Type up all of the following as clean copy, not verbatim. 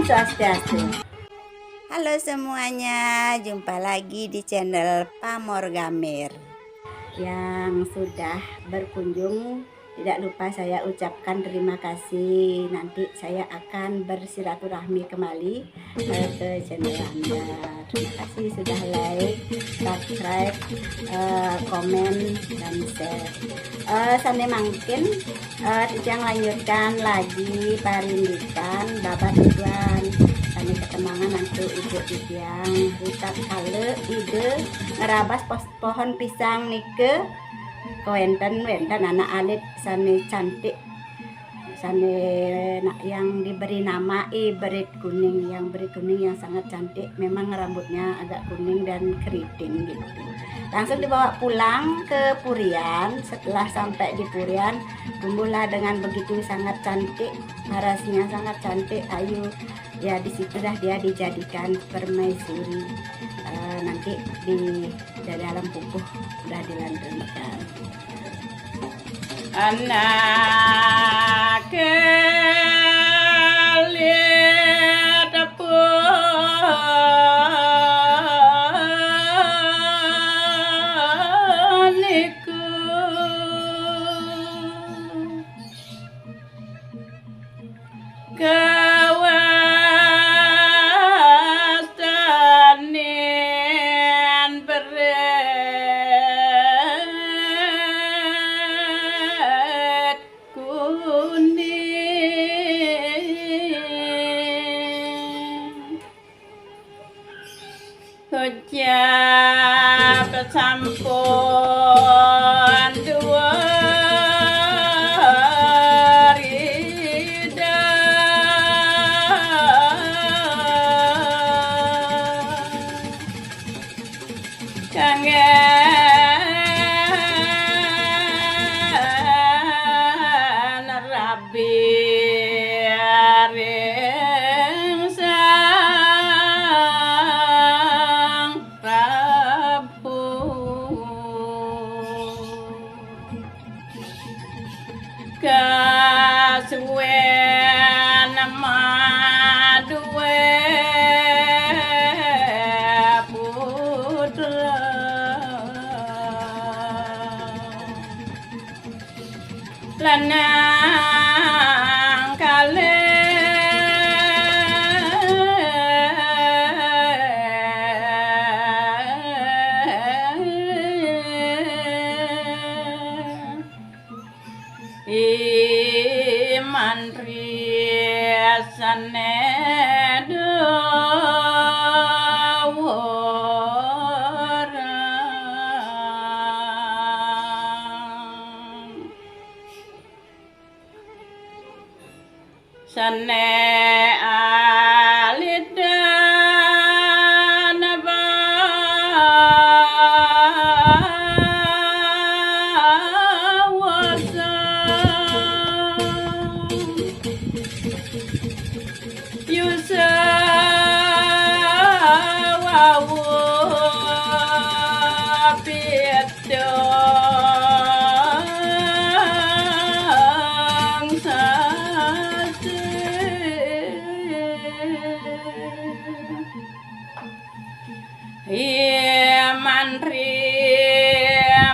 Swastiastu. Halo semuanya, jumpa lagi di channel Pamor Gamer. Yang sudah berkunjung, tidak lupa saya ucapkan terima kasih. Nanti saya akan bersilaturahmi kembali ke channel Anda. Terima kasih sudah like, subscribe, komen, dan share. Sampai mungkin yang lanjutkan lagi parindikan babat tujuan kami ketemangan nanti ibu yang ritat kale ide ngerabas pohon pisang nike kawenten anak alit sane cantik sane yang diberi nama Berit Kuning, yang beri kuning yang sangat cantik. Memang rambutnya agak kuning dan keriting gitu. Langsung dibawa pulang ke Purian. Setelah sampai di Purian, tumbuhlah dengan begitu sangat cantik, parasnya sangat cantik, ayu. Ya disitulah dia dijadikan permaisuri. Nanti di dalam pupuh udah dilantunkan. Anak kelit puniku kawastanin berit kuning ucap sampun dua kangen rabi ring sang Prabu kasuwen maduwe putra lanang kalih iman riasane sane alidan bawasa yusa wawu pido iman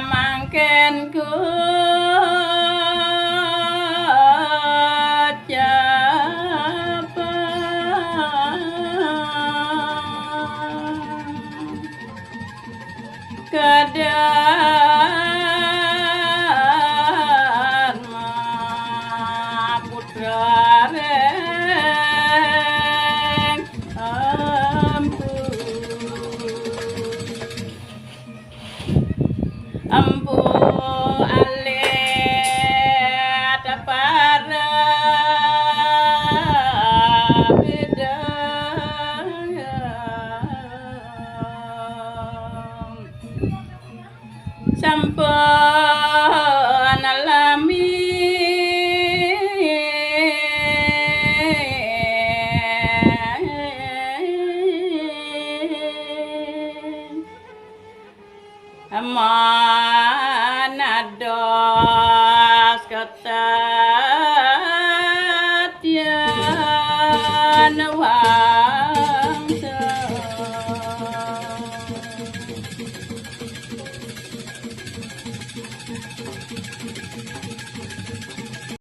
mangken ku kadharma putra reng ampu alit para bidang sampun alami manados ketatya One